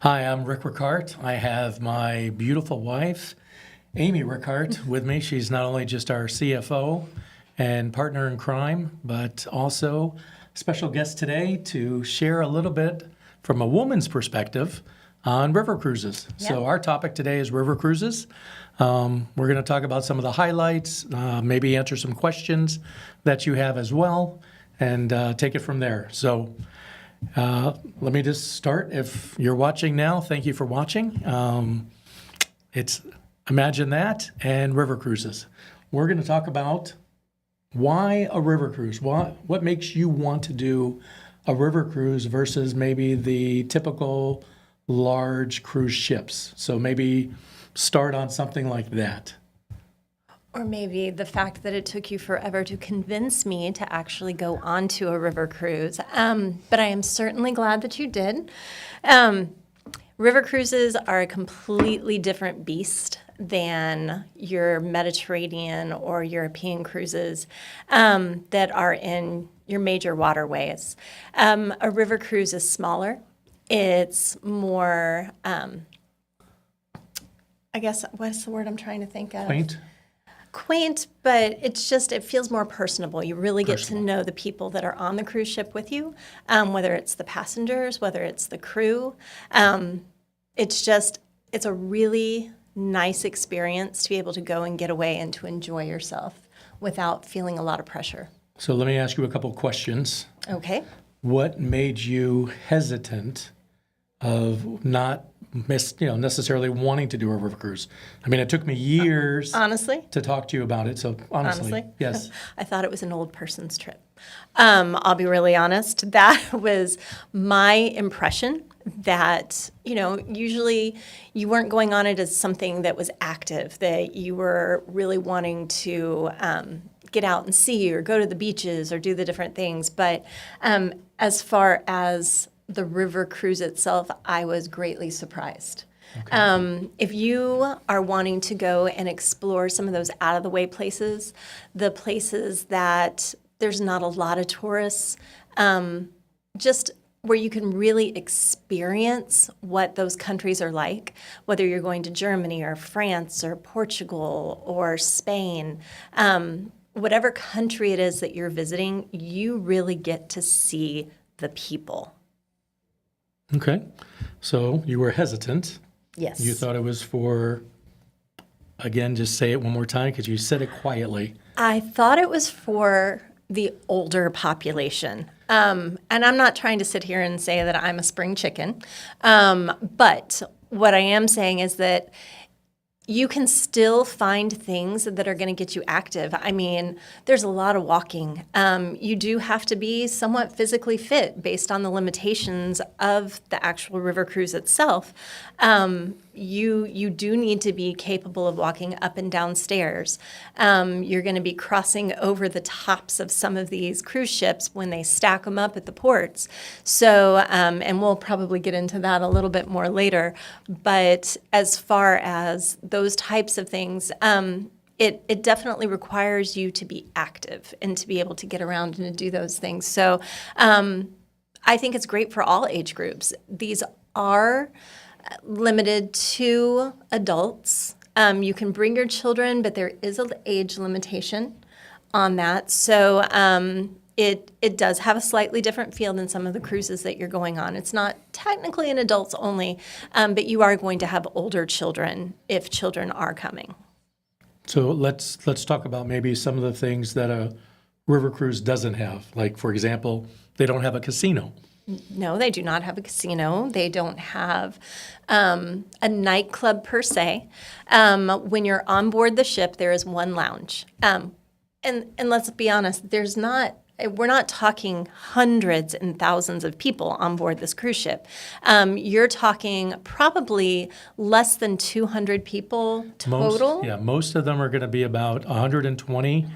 Hi, I'm Rick Ricart. I have my beautiful wife, Amy Ricart, with me. She's not only just our CFO and partner in crime, but also a special guest today to share a little bit from a woman's perspective on river cruises. Yep. So our topic today is river cruises. We're going to talk about some of the highlights, maybe answer some questions that you have as well, and take it from there. So let me just start. If you're watching now, thank you for watching. It's Imagine That and river cruises. We're going to talk about why a river cruise. What makes you want to do a river cruise versus maybe the typical large cruise ships? So maybe start on something like that. Or maybe the fact that it took you forever to convince me to actually go on to a river cruise. But I am certainly glad that you did. River cruises are a completely different beast than your Mediterranean or European cruises that are in your major waterways. A river cruise is smaller. It's more, I guess, what's the word I'm trying to think of? Quaint, but it feels more personable. You really get to know the people that are on the cruise ship with you, whether it's the passengers, whether it's the crew. It's a really nice experience to be able to go and get away and to enjoy yourself without feeling a lot of pressure. So let me ask you a couple questions. Okay. What made you hesitant of not necessarily wanting to do a river cruise? I mean, it took me years Honestly? to talk to you about it. So honestly, yes. I thought it was an old person's trip. I'll be really honest. That was my impression that, usually you weren't going on it as something that was active, that you were really wanting to get out and see or go to the beaches or do the different things. But as far as the river cruise itself, I was greatly surprised. Okay. If you are wanting to go and explore some of those out-of-the-way places, the places that there's not a lot of tourists, just where you can really experience what those countries are like, whether you're going to Germany or France or Portugal or Spain, whatever country it is that you're visiting, you really get to see the people. Okay. So you were hesitant. Yes. You thought it was for, again, just say it one more time because you said it quietly. I thought it was for the older population. And I'm not trying to sit here and say that I'm a spring chicken. But what I am saying is that you can still find things that are going to get you active. I mean, there's a lot of walking. You do have to be somewhat physically fit based on the limitations of the actual river cruise itself. You do need to be capable of walking up and down stairs. You're going to be crossing over the tops of some of these cruise ships when they stack them up at the ports. So, and we'll probably get into that a little bit more later. But as far as those types of things, it definitely requires you to be active and to be able to get around and to do those things. So I think it's great for all age groups. These are limited to adults. You can bring your children, but there is an age limitation on that. So it does have a slightly different feel than some of the cruises that you're going on. It's not technically an adults only, but you are going to have older children if children are coming. So let's talk about maybe some of the things that a river cruise doesn't have. Like, for example, they don't have a casino. No, they do not have a casino. They don't have a nightclub per se. When you're on board the ship, there is one lounge. And let's be honest, we're not talking hundreds and thousands of people on board this cruise ship. You're talking probably less than 200 people total. Most of them are going to be about 120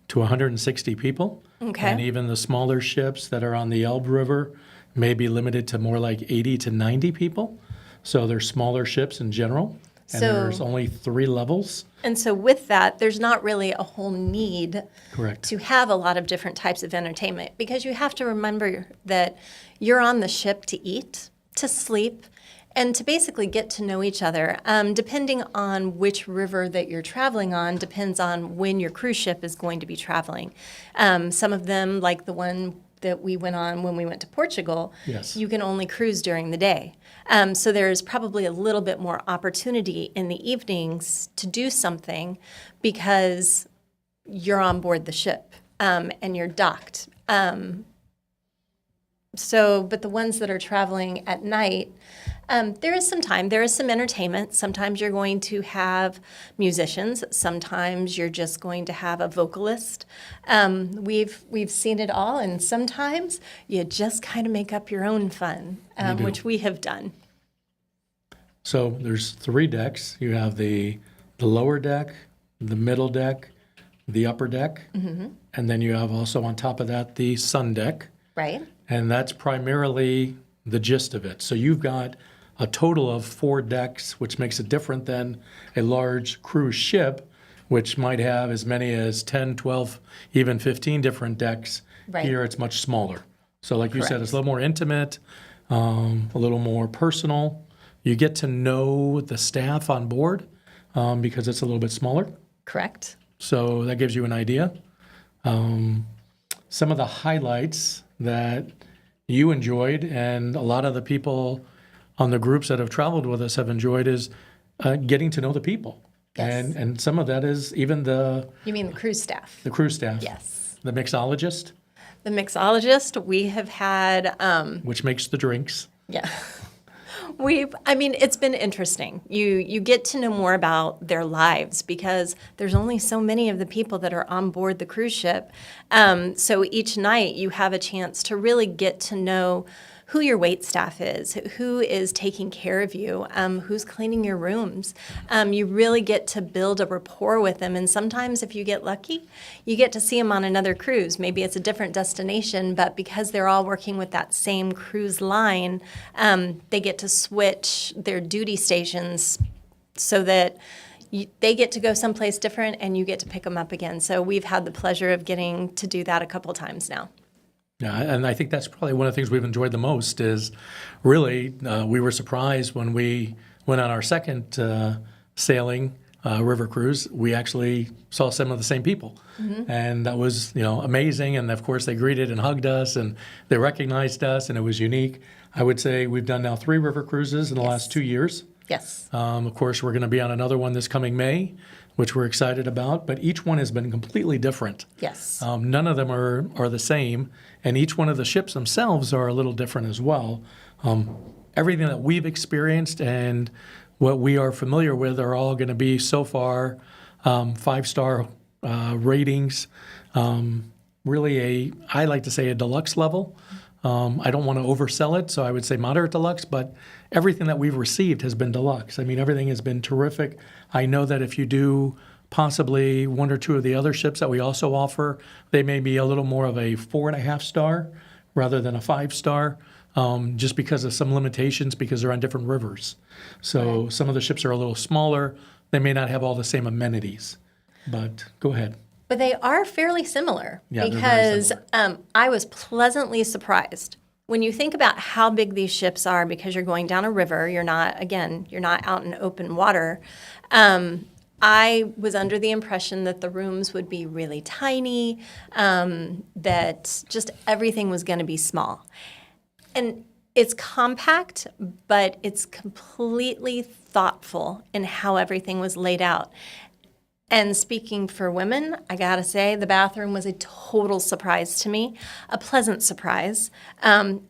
to 160 people. Okay. And even the smaller ships that are on the Elbe River may be limited to more like 80 to 90 people. So they're smaller ships in general. And there's only 3 levels. And so with that, there's not really a whole need Correct. to have a lot of different types of entertainment, because you have to remember that you're on the ship to eat, to sleep, and to basically get to know each other. Depending on which river that you're traveling on, depends on when your cruise ship is going to be traveling. Some of them, like the one that we went on when we went to Portugal, Yes. you can only cruise during the day. So there's probably a little bit more opportunity in the evenings to do something because you're on board the ship and you're docked. But the ones that are traveling at night, there is some time, there is some entertainment. Sometimes you're going to have musicians. Sometimes you're just going to have a vocalist. We've seen it all, and sometimes you just kind of make up your own fun, do. which we have done. So there's 3 decks. You have the lower deck, the middle deck, the upper deck, and then you have also on top of that the sun deck. Right? And that's primarily the gist of it. So you've got a total of 4 decks, which makes it different than a large cruise ship, which might have as many as 10, 12, even 15 different decks. Right. Here it's much smaller. So like you said, Correct. it's a little more intimate, a little more personal. You get to know the staff on board because it's a little bit smaller. Correct. So that gives you an idea. Some of the highlights that you enjoyed and a lot of the people on the groups that have traveled with us have enjoyed is getting to know the people. Yes. And some of that is even You mean the cruise staff? the crew staff. Yes. The mixologist, The mixologist, we have had, which makes the drinks. yeah. It's been interesting. You get to know more about their lives because there's only so many of the people that are on board the cruise ship. So each night you have a chance to really get to know who your wait staff is, who is taking care of you, who's cleaning your rooms. You really get to build a rapport with them. And sometimes if you get lucky, you get to see them on another cruise. Maybe it's a different destination, but because they're all working with that same cruise line, they get to switch their duty stations so that they get to go someplace different and you get to pick them up again. So we've had the pleasure of getting to do that a couple times now. Yeah, and I think that's probably one of the things we've enjoyed the most is really we were surprised when we went on our second sailing river cruise. We actually saw some of the same people, and that was amazing. And of course, they greeted and hugged us, and they recognized us, and it was unique. I would say we've done now 3 river cruises in the last 2 years. Yes. Of course, we're going to be on another one this coming May, which we're excited about. But each one has been completely different. Yes. None of them are the same, and each one of the ships themselves are a little different as well. Everything that we've experienced and what we are familiar with are all going to be so far 5-star ratings. Really I like to say a deluxe level. I don't want to oversell it, so I would say moderate deluxe, but everything that we've received has been deluxe. I mean, everything has been terrific. I know that if you do possibly 1 or 2 of the other ships that we also offer, they may be a little more of a 4.5 star rather than a 5-star, just because of some limitations because they're on different rivers. So some of the ships are a little smaller. They may not have all the same amenities. But go ahead. But they are fairly similar Yeah, they're very because similar. I was pleasantly surprised. When you think about how big these ships are, because you're going down a river, you're not out in open water. I was under the impression that the rooms would be really tiny, that just everything was going to be small. And it's compact, but it's completely thoughtful in how everything was laid out. And speaking for women, I gotta say, the bathroom was a total surprise to me, a pleasant surprise,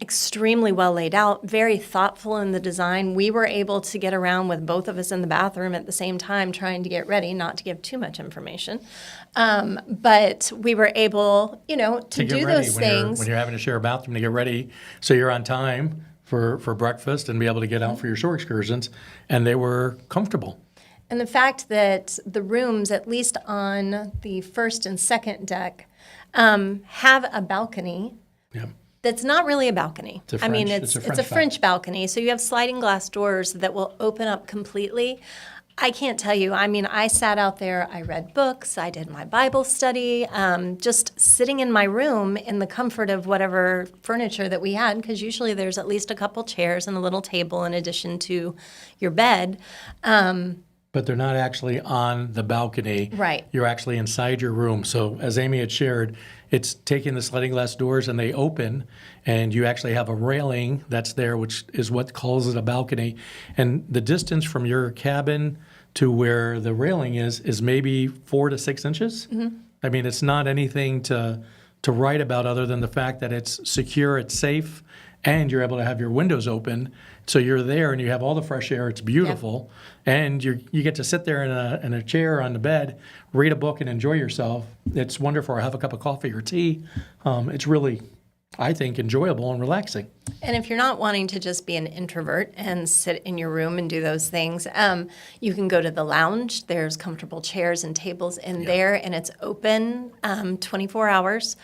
extremely well laid out, very thoughtful in the design. We were able to get around with both of us in the bathroom at the same time trying to get ready, not to give too much information. But we were able, to To do get ready those when things. you're having to share a bathroom to get ready so you're on time for breakfast and be able to get out for your shore excursions, and they were comfortable. And the fact that the rooms, at least on the first and second deck, have a balcony Yeah. that's not really a balcony. It's a I mean, French- it's a French balcony. So you have sliding glass doors that will open up completely. I can't tell you. I mean, I sat out there, I read books, I did my Bible study, just sitting in my room in the comfort of whatever furniture that we had, because usually there's at least a couple chairs and a little table in addition to your bed. But they're not actually on the balcony. Right. You're actually inside your room. So as Amy had shared, it's taking the sliding glass doors and they open, and you actually have a railing that's there, which is what calls it a balcony. And the distance from your cabin to where the railing is maybe 4 to 6 inches. I mean, it's not anything to write about other than the fact that it's secure, it's safe, and you're able to have your windows open. So you're there and you have all the fresh air. It's beautiful. And you get to sit there in a chair on the bed, read a book, and enjoy yourself. It's wonderful. Or have a cup of coffee or tea. It's really, I think, enjoyable and relaxing. And if you're not wanting to just be an introvert and sit in your room and do those things, you can go to the lounge. There's comfortable chairs and tables in there, and it's open 24 hours.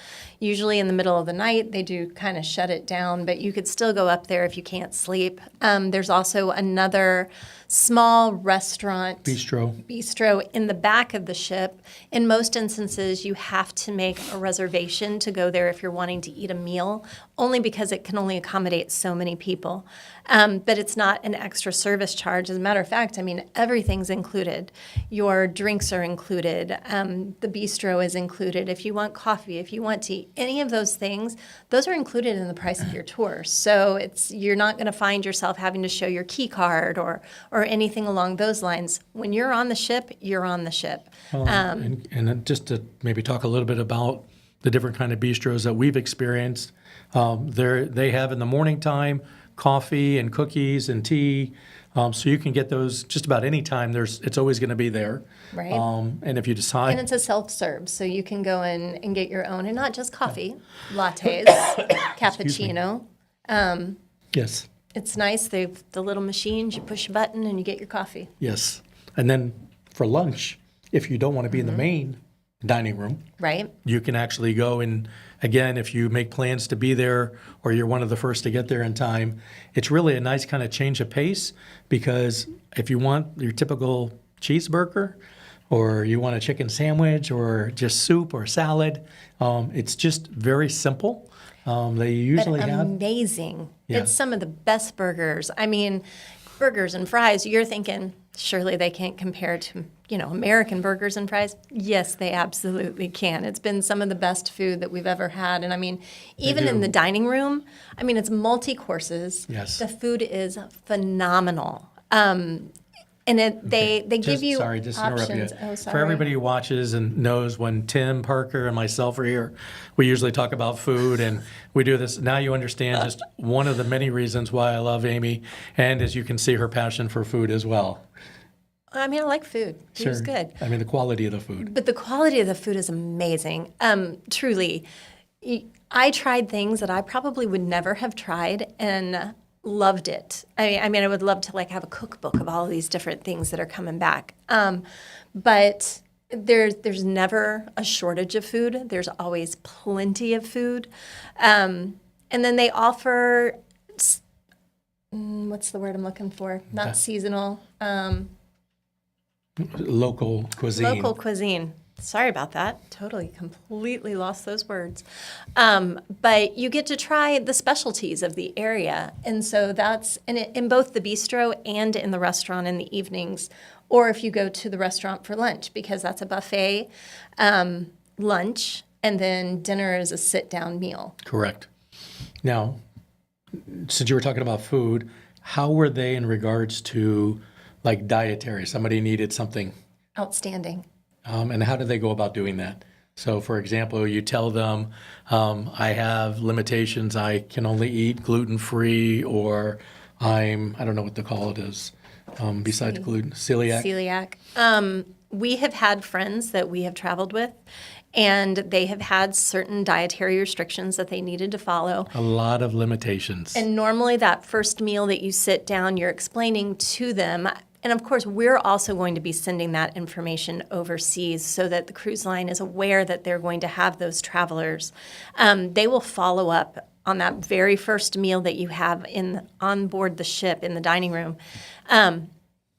Usually in the middle of the night, they do kind of shut it down, but you could still go up there if you can't sleep. There's also another small restaurant bistro in the back of the ship. In most instances, you have to make a reservation to go there if you're wanting to eat a meal, only because it can only accommodate so many people. But it's not an extra service charge. As a matter of fact, I mean, everything's included. Your drinks are included. The bistro is included. If you want coffee, if you want tea, any of those things, those are included in the price of your tour. So you're not going to find yourself having to show your key card or anything along those lines. When you're on the ship, you're on the ship. And then just to maybe talk a little bit about the different kind of bistros that we've experienced. They have in the morning time coffee and cookies and tea. So you can get those just about any time. It's always going to be there. Right. And if you decide. And it's a self-serve, so you can go in and get your own, and not just coffee, lattes, cappuccino. Yes. It's nice. They've the little machines. You push a button and you get your coffee. Yes. And then for lunch, if you don't want to be in the main dining room, Right. you can actually go and, again, if you make plans to be there or you're one of the first to get there in time, it's really a nice kind of change of pace, because if you want your typical cheeseburger or you want a chicken sandwich or just soup or salad, it's just very simple. They usually But have. amazing. Yeah. It's some of the best burgers. I mean, burgers and fries, you're thinking, surely they can't compare to, American burgers and fries. Yes, they absolutely can. It's been some of the best food that we've ever had. And I mean, even in the dining room, I mean, it's multi-courses. Yes. The food is phenomenal. And they give you sorry, just interrupt options. you. Oh, sorry. For everybody who watches and knows, when Tim, Parker, and myself are here, we usually talk about food, and we do this. Now you understand just one of the many reasons why I love Amy, and as you can see, her passion for food as well. I mean, I like food. Food's good. I mean, the quality of the food. But the quality of the food is amazing. Truly. I tried things that I probably would never have tried and loved it. I mean, I would love to have a cookbook of all of these different things that are coming back. But there's never a shortage of food. There's always plenty of food. And then they offer, what's the word I'm looking for? Not seasonal. Local cuisine. Local cuisine. Sorry about that. Totally, completely lost those words. But you get to try the specialties of the area. And so that's in both the bistro and in the restaurant in the evenings, or if you go to the restaurant for lunch, because that's a buffet lunch, and then dinner is a sit-down meal. Correct. Now, since you were talking about food, how were they in regards to dietary? Somebody needed something. Outstanding. And how do they go about doing that? So, for example, you tell them, I have limitations. I can only eat gluten-free, or I don't know what the call it is, besides gluten, celiac. Celiac. We have had friends that we have traveled with, and they have had certain dietary restrictions that they needed to follow. A lot of limitations. And normally that first meal that you sit down, you're explaining to them. And of course, we're also going to be sending that information overseas so that the cruise line is aware that they're going to have those travelers. They will follow up on that very first meal that you have on board the ship in the dining room.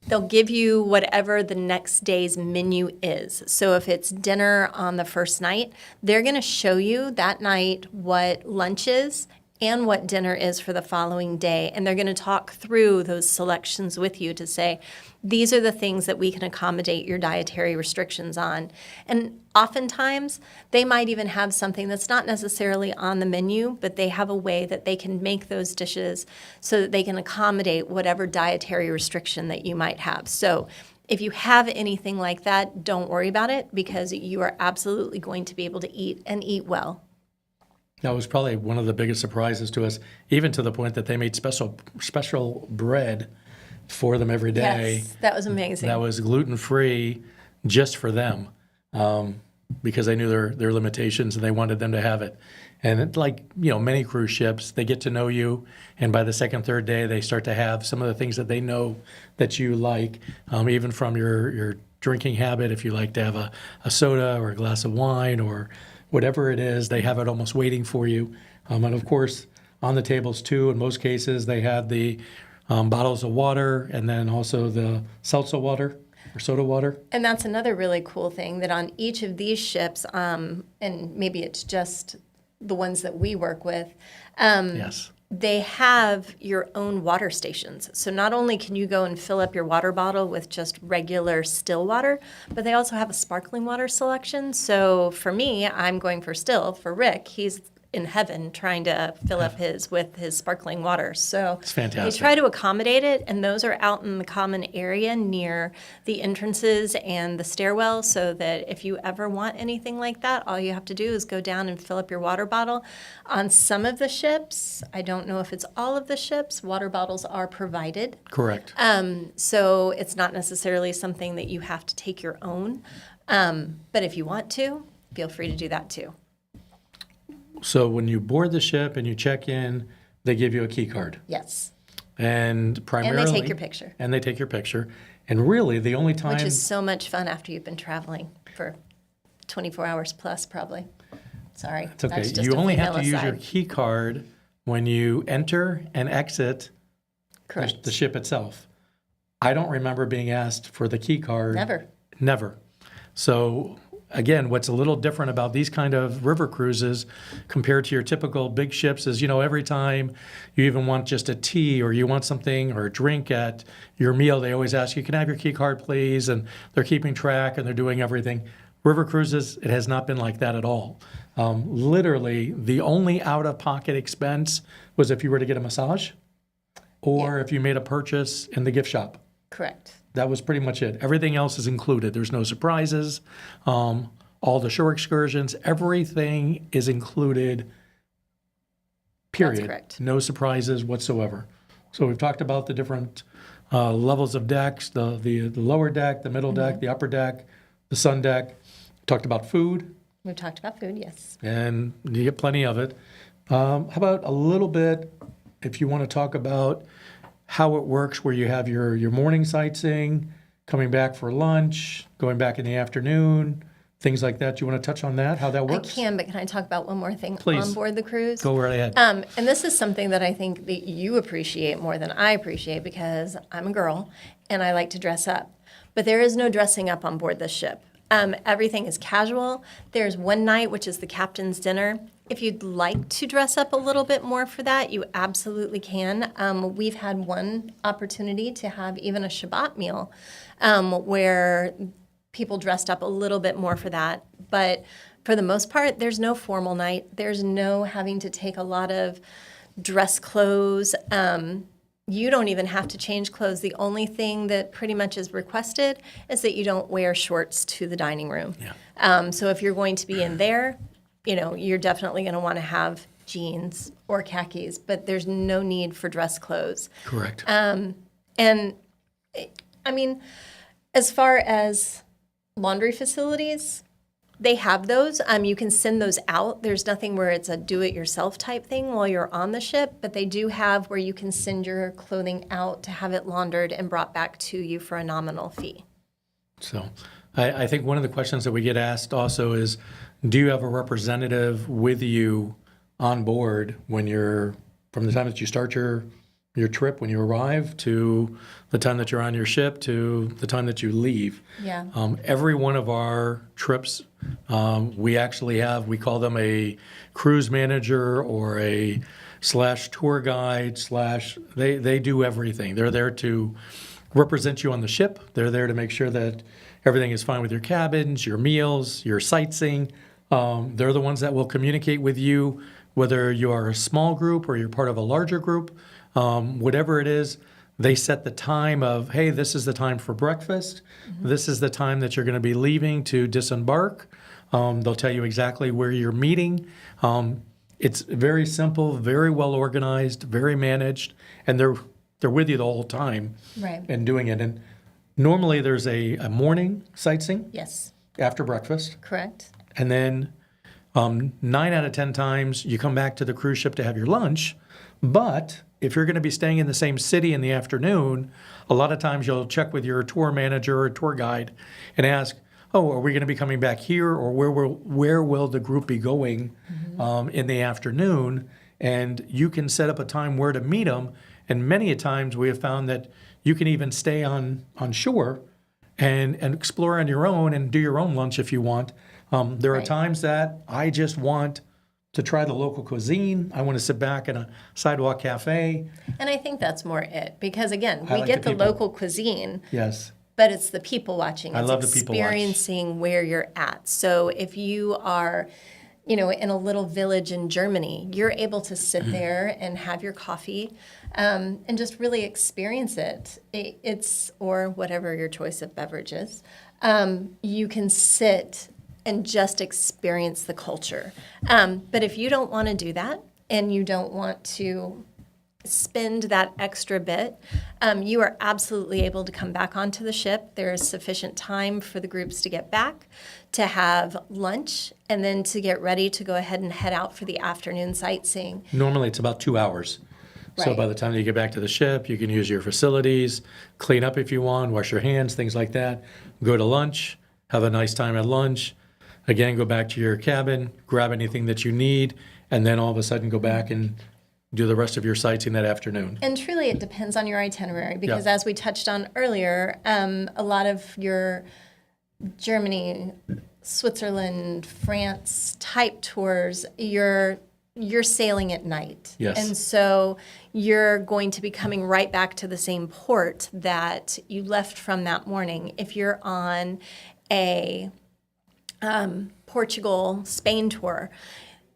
They'll give you whatever the next day's menu is. So if it's dinner on the first night, they're going to show you that night what lunch is and what dinner is for the following day. And they're going to talk through those selections with you to say, these are the things that we can accommodate your dietary restrictions on. And oftentimes, they might even have something that's not necessarily on the menu, but they have a way that they can make those dishes so that they can accommodate whatever dietary restriction that you might have. So if you have anything like that, don't worry about it because you are absolutely going to be able to eat and eat well. That was probably one of the biggest surprises to us, even to the point that they made special bread for them every day. Yes, that was amazing. That was gluten-free just for them, because they knew their limitations and they wanted them to have it. And it, like, many cruise ships, they get to know you, and by the second, third day, they start to have some of the things that they know that you like, even from your drinking habit. If you like to have a soda or a glass of wine or whatever it is, they have it almost waiting for you. And of course, on the tables too, in most cases, they had the bottles of water and then also the seltzer water or soda water. And that's another really cool thing that on each of these ships, and maybe it's just the ones that we work with, Yes. they have your own water stations. So not only can you go and fill up your water bottle with just regular still water, but they also have a sparkling water selection. So for me, I'm going for still. For Rick, he's in heaven trying to fill up his with his sparkling water. So It's fantastic. they try to accommodate it, and those are out in the common area near the entrances and the stairwell, so that if you ever want anything like that, all you have to do is go down and fill up your water bottle. On some of the ships, I don't know if it's all of the ships, water bottles are provided. Correct. So it's not necessarily something that you have to take your own. But if you want to, feel free to do that too. So when you board the ship and you check in, they give you a key card. Yes. And primarily... take your picture. And they take your picture. And really, the only time... Which is so much fun after you've been traveling for 24 hours plus, probably. Sorry. It's okay. That's just You a only have female to use your aside. key card when you enter and exit Correct. the ship itself. I don't remember being asked for the key card. Never. Never. So again, what's a little different about these kind of river cruises compared to your typical big ships is, every time you even want just a tea or you want something or a drink at your meal, they always ask you, can I have your key card, please? And they're keeping track and they're doing everything. River cruises, it has not been like that at all. Literally, the only out-of-pocket expense was if you were to get a massage or if you made a purchase in the gift shop. Correct. That was pretty much it. Everything else is included. There's no surprises. All the shore excursions, everything is included, period. That's correct. No surprises whatsoever. So we've talked about the different levels of decks, the lower deck, the middle deck, the upper deck, the sun deck. Talked about food, We've talked about food, yes. and you get plenty of it. How about a little bit, if you want to talk about how it works, where you have your morning sightseeing, coming back for lunch, going back in the afternoon, things like that. Do you want to touch on that, how that I works? can, but can I talk about one more thing Please. on board the cruise? Go right ahead. And this is something that I think that you appreciate more than I appreciate because I'm a girl and I like to dress up. But there is no dressing up on board this ship. Everything is casual. There's one night, which is the captain's dinner. If you'd like to dress up a little bit more for that, you absolutely can. We've had one opportunity to have even a Shabbat meal where people dressed up a little bit more for that. But for the most part, there's no formal night. There's no having to take a lot of dress clothes. You don't even have to change clothes. The only thing that pretty much is requested is that you don't wear shorts to the dining room. Yeah. So if you're going to be in there, you're definitely going to want to have jeans or khakis, but there's no need for dress clothes. Correct. And I mean, as far as laundry facilities, they have those. You can send those out. There's nothing where it's a do-it-yourself type thing while you're on the ship, but they do have where you can send your clothing out to have it laundered and brought back to you for a nominal fee. So I think one of the questions that we get asked also is, do you have a representative with you on board when from the time that you start your your trip when you arrive to the time that you're on your ship to the time that you leave. Yeah. Every one of our trips, we actually have, we call them a cruise manager or a slash tour guide slash, they do everything. They're there to represent you on the ship. They're there to make sure that everything is fine with your cabins, your meals, your sightseeing. They're the ones that will communicate with you, whether you are a small group or you're part of a larger group. Whatever it is, they set the time of, hey, this is the time for breakfast. This is the time that you're going to be leaving to disembark. They'll tell you exactly where you're meeting. It's very simple, very well organized, very managed, and they're with you the whole time Right. and doing it. And normally there's a morning sightseeing Yes. after breakfast, Correct. and then 9 out of 10 times you come back to the cruise ship to have your lunch. But if you're going to be staying in the same city in the afternoon, a lot of times you'll check with your tour manager or tour guide and ask, oh, are we going to be coming back here, or where will the group be going in the afternoon? And you can set up a time where to meet them. And many a times we have found that you can even stay on shore and explore on your own and do your own lunch if you want. There are Right. times that I just want to try the local cuisine. I want to sit back in a sidewalk cafe. And I think that's more it, because again, I we like get the the people. local cuisine, Yes. but it's the people watching. I It's love the people watch. experiencing where you're at. So if you are, in a little village in Germany, you're able to sit there and have your coffee and just really experience it. It's, or whatever your choice of beverage is. You can sit and just experience the culture. But if you don't want to do that and you don't want to spend that extra bit, you are absolutely able to come back onto the ship. There is sufficient time for the groups to get back, to have lunch, and then to get ready to go ahead and head out for the afternoon sightseeing. Normally it's about 2 hours. So Right. by the time you get back to the ship, you can use your facilities, clean up if you want, wash your hands, things like that. Go to lunch, have a nice time at lunch. Again, go back to your cabin, grab anything that you need, and then all of a sudden go back and do the rest of your sightseeing that afternoon. And truly, it depends on your itinerary because, Yeah. as we touched on earlier, a lot of your Germany, Switzerland, France type tours, you're sailing at night. Yes. And so you're going to be coming right back to the same port that you left from that morning. If you're on a Portugal, Spain tour,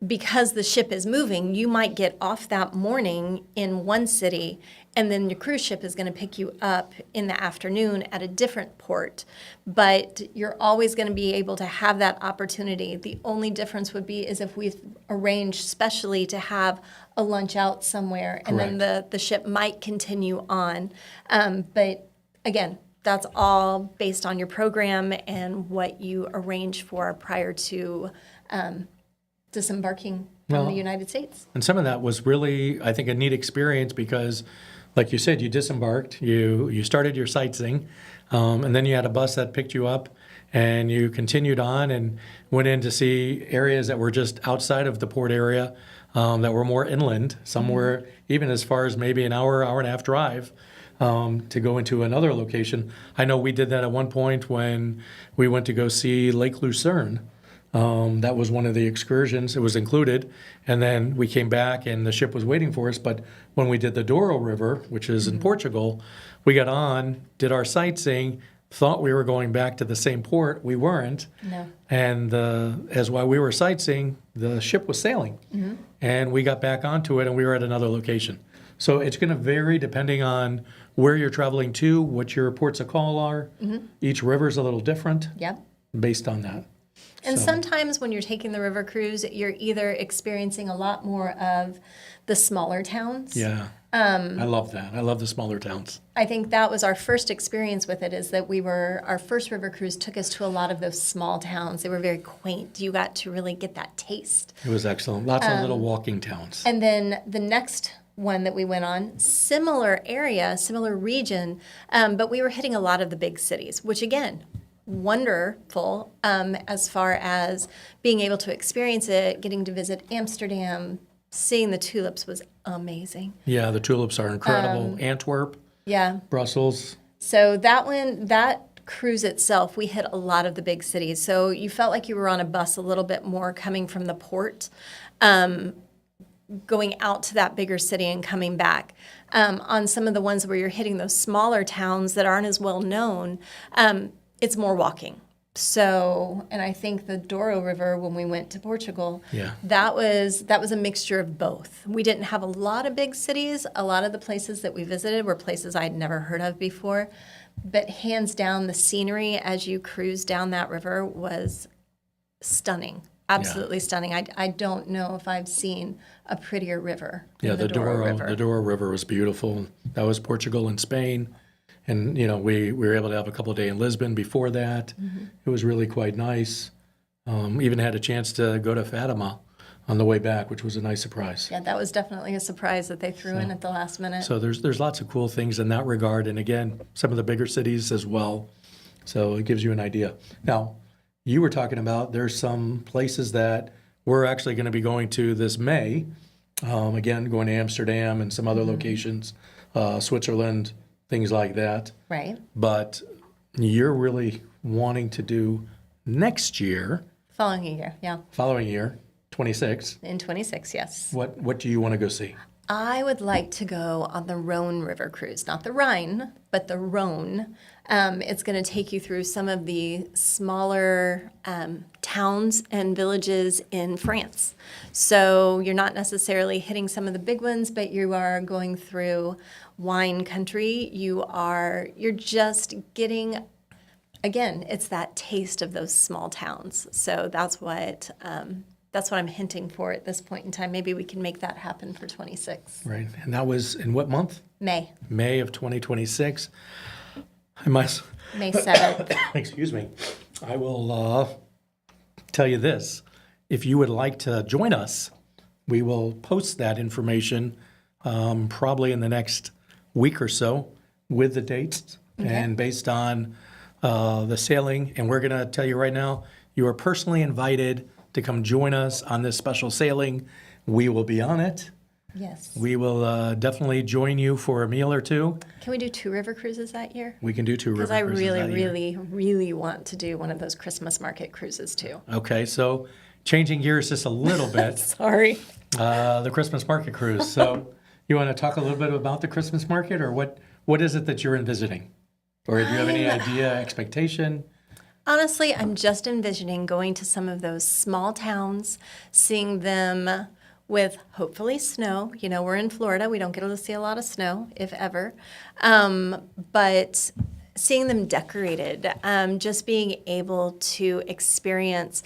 because the ship is moving, you might get off that morning in one city, and then your cruise ship is going to pick you up in the afternoon at a different port. But you're always going to be able to have that opportunity. The only difference would be is if we've arranged specially to have a lunch out somewhere, and then the ship might continue on. But again, that's all based on your program and what you arrange for prior to disembarking from Well, the United States. And some of that was really, I think, a neat experience because, like you said, you disembarked, you started your sightseeing, and then you had a bus that picked you up, and you continued on and went in to see areas that were just outside of the port area, that were more inland. Some were even as far as maybe an hour and a half drive to go into another location. I know we did that at one point when we went to go see Lake Lucerne. That was one of the excursions. It was included. And then we came back and the ship was waiting for us. But when we did the Douro River, which is in Portugal, we got on, did our sightseeing, thought we were going back to the same port. We weren't. No. And as while we were sightseeing, the ship was sailing. And we got back onto it and we were at another location. So it's going to vary depending on where you're traveling to, what your ports of call are. Each river is a little different Yep. based on that. And So- sometimes when you're taking the river cruise, you're either experiencing a lot more of the smaller towns. Yeah. I love that. I love the smaller towns. I think that was our first experience with it, is that our first river cruise took us to a lot of those small towns. They were very quaint. You got to really get that taste. It was excellent. Lots of little walking towns. And then the next one that we went on, similar area, similar region, but we were hitting a lot of the big cities, which again, wonderful as far as being able to experience it, getting to visit Amsterdam, seeing the tulips was amazing. Yeah, the tulips are incredible. Antwerp, Yeah. Brussels. So that cruise itself, we hit a lot of the big cities. So you felt like you were on a bus a little bit more coming from the port, going out to that bigger city and coming back. On some of the ones where you're hitting those smaller towns that aren't as well known, it's more walking. So, and I think the Douro River, when we went to Portugal, Yeah. that was a mixture of both. We didn't have a lot of big cities. A lot of the places that we visited were places I'd never heard of before. But hands down, the scenery as you cruise down that river was stunning. Absolutely stunning. I don't know if I've seen a prettier river than Yeah, the Douro River. the Douro River was beautiful. That was Portugal and Spain. And, we were able to have a couple of days in Lisbon before that. It was really quite nice. Even had a chance to go to Fatima on the way back, which was a nice surprise. Yeah, that was definitely a surprise that they threw in at the last minute. So there's lots of cool things in that regard. And again, some of the bigger cities as well. So it gives you an idea. Now, you were talking about there's some places that we're actually going to be going to this May. Again, going to Amsterdam and some other locations, Switzerland, things like that. Right. But you're really wanting to do next year, Following year, yeah. following year, 26. In 26, yes. What do you want to go see? I would like to go on the Rhone River cruise, not the Rhine, but the Rhone. It's going to take you through some of the smaller towns and villages in France. So you're not necessarily hitting some of the big ones, but you are going through wine country. You're just getting, again, it's that taste of those small towns. So that's what I'm hinting for at this point in time. Maybe we can make that happen for 26. Right. And that was in what month? May May of 2026. I must, May 7th. excuse me, I will tell you this. If you would like to join us, we will post that information probably in the next week or so with the dates and based on the sailing. And we're going to tell you right now, you are personally invited to come join us on this special sailing. We will be on it. Yes. We will definitely join you for a meal or two. Can we do 2 river cruises that year? We can do 2 river Because I cruises really, that year. really, really want to do one of those Christmas market cruises too. Okay, so changing gears just a little bit, Sorry. the Christmas market cruise. So you want to talk a little bit about the Christmas market, or what is it that you're envisioning? Or do you have any idea, expectation? Honestly, I'm just envisioning going to some of those small towns, seeing them with hopefully snow. We're in Florida. We don't get to see a lot of snow, if ever. But seeing them decorated, just being able to experience,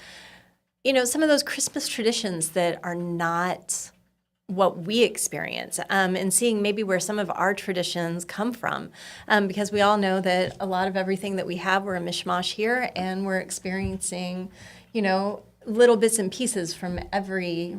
some of those Christmas traditions that are not what we experience, and seeing maybe where some of our traditions come from, because we all know that a lot of everything that we have, we're a mishmash here, and we're experiencing, little bits and pieces from every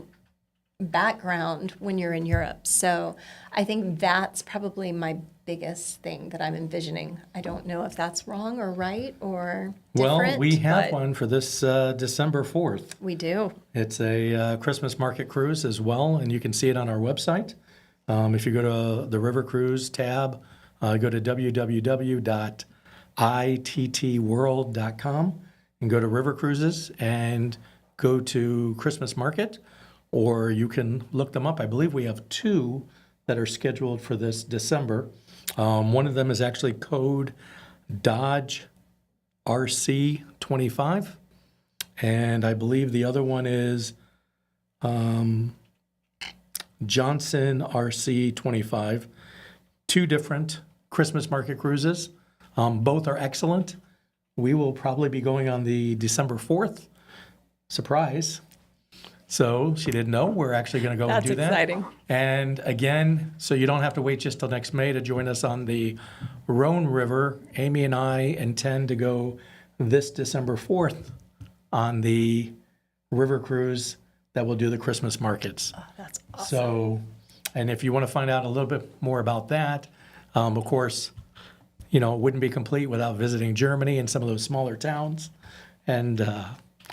background when you're in Europe. So I think that's probably my biggest thing that I'm envisioning. I don't know if that's wrong or right or different. Well, we have but one for this December 4th. We do. It's a Christmas market cruise as well, and you can see it on our website. If you go to the River Cruise tab, go to www.ittworld.com and go to River Cruises and go to Christmas Market, or you can look them up. I believe we have 2 that are scheduled for this December. One of them is actually code Dodge RC25, and I believe the other one is Johnson RC25. 2 different Christmas market cruises. Both are excellent. We will probably be going on the December 4th. Surprise. So she didn't know. We're actually going to go and do that. That's exciting. And again, so you don't have to wait just till next May to join us on the Rhone River. Amy and I intend to go this December 4th on the river cruise that will do the Christmas markets. Oh, that's awesome. So, and if you want to find out a little bit more about that, of course, it wouldn't be complete without visiting Germany and some of those smaller towns. And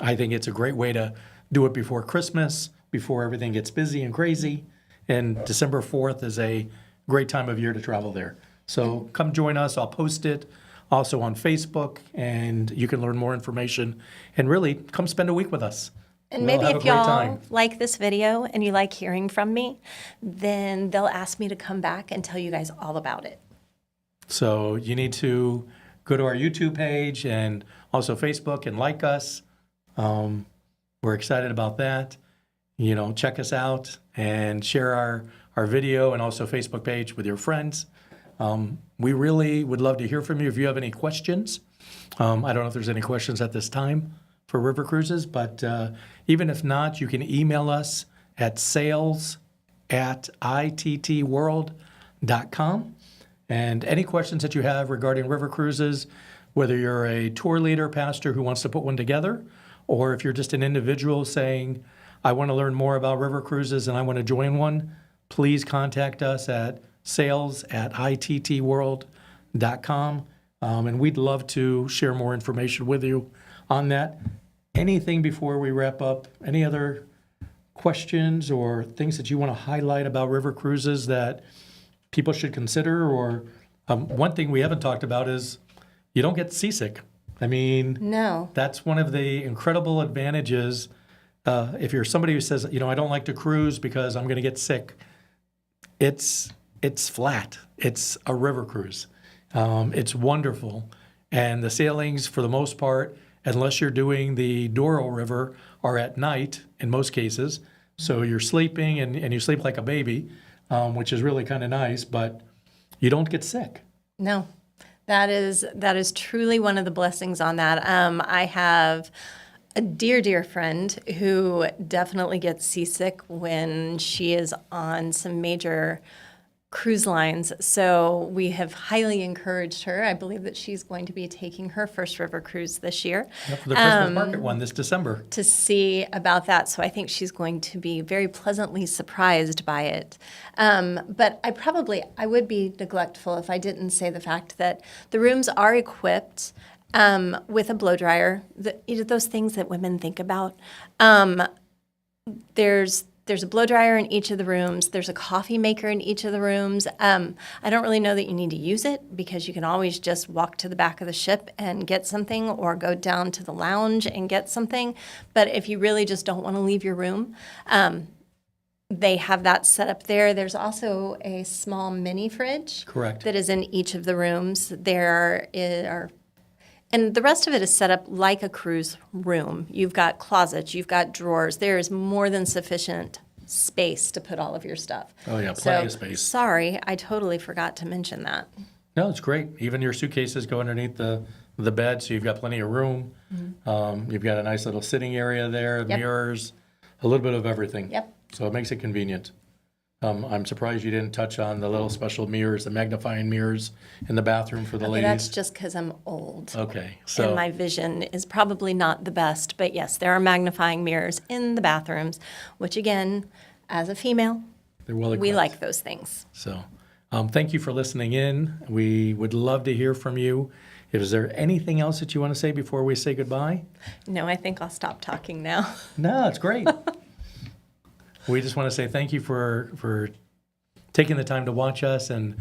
I think it's a great way to do it before Christmas before everything gets busy and crazy. And December 4th is a great time of year to travel there. So come join us. I'll post it also on Facebook, and you can learn more information. And really, come spend a week with us. And We'll maybe have a if great y'all time. like this video and you like hearing from me, then they'll ask me to come back and tell you guys all about it. So you need to go to our YouTube page and also Facebook and like us. We're excited about that. Check us out and share our video and also Facebook page with your friends. We really would love to hear from you if you have any questions. I don't know if there's any questions at this time for river cruises, but even if not, you can email us at sales@ittworld.com. And any questions that you have regarding river cruises, whether you're a tour leader, pastor who wants to put one together, or if you're just an individual saying, I want to learn more about river cruises and I want to join one, please contact us at sales@ittworld.com. And we'd love to share more information with you on that. Anything before we wrap up? Any other questions or things that you want to highlight about river cruises that people should consider? Or one thing we haven't talked about is you don't get seasick. I mean, No. that's one of the incredible advantages. If you're somebody who says, I don't like to cruise because I'm going to get sick, it's flat. It's a river cruise. It's wonderful. And the sailings, for the most part, unless you're doing the Douro River, are at night in most cases. So you're sleeping and you sleep like a baby, which is really kind of nice, but you don't get sick. No, that is truly one of the blessings on that. I have a dear friend who definitely gets seasick when she is on some major cruise lines. So we have highly encouraged her. I believe that she's going to be taking her first river cruise this year. Yep, for the Christmas market one this December. To see about that. So I think she's going to be very pleasantly surprised by it. But I would be neglectful if I didn't say the fact that the rooms are equipped with a blow dryer. Those things that women think about. There's a blow dryer in each of the rooms. There's a coffee maker in each of the rooms. I don't really know that you need to use it because you can always just walk to the back of the ship and get something or go down to the lounge and get something. But if you really just don't want to leave your room, they have that set up there. There's also a small mini fridge. Correct. That is in each of the rooms. And the rest of it is set up like a cruise room. You've got closets, you've got drawers. There is more than sufficient space to put all of your stuff. Oh, yeah, plenty of space. Sorry, I totally forgot to mention that. No, it's great. Even your suitcases go underneath the bed, so you've got plenty of room. Mm-hmm. You've got a nice little sitting area there, Yep. Mirrors, a little bit of everything. Yep. So it makes it convenient. I'm surprised you didn't touch on the little special mirrors, the magnifying mirrors in the bathroom for the Okay, ladies. that's just because I'm old. Okay, And so my vision is probably not the best. But yes, there are magnifying mirrors in the bathrooms, which again, as a female, they're well equipped. we like those things. So thank you for listening in. We would love to hear from you. Is there anything else that you want to say before we say goodbye? No, I think I'll stop talking now. No, it's great. We just want to say thank you for taking the time to watch us, and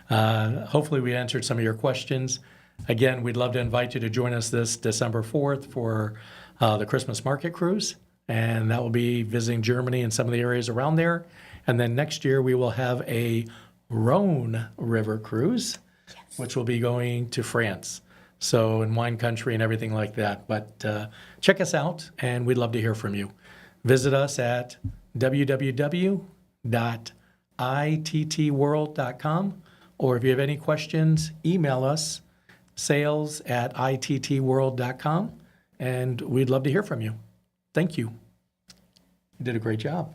hopefully we answered some of your questions. Again, we'd love to invite you to join us this December 4th for the Christmas Market Cruise, and that will be visiting Germany and some of the areas around there. And then next year we will have a Rhone River Cruise, which will be going to France. So in wine country and everything like that. But check us out, and we'd love to hear from you. Visit us at www.ittworld.com, or if you have any questions, email us, sales@ittworld.com, and we'd love to hear from you. Thank you. You did a great job.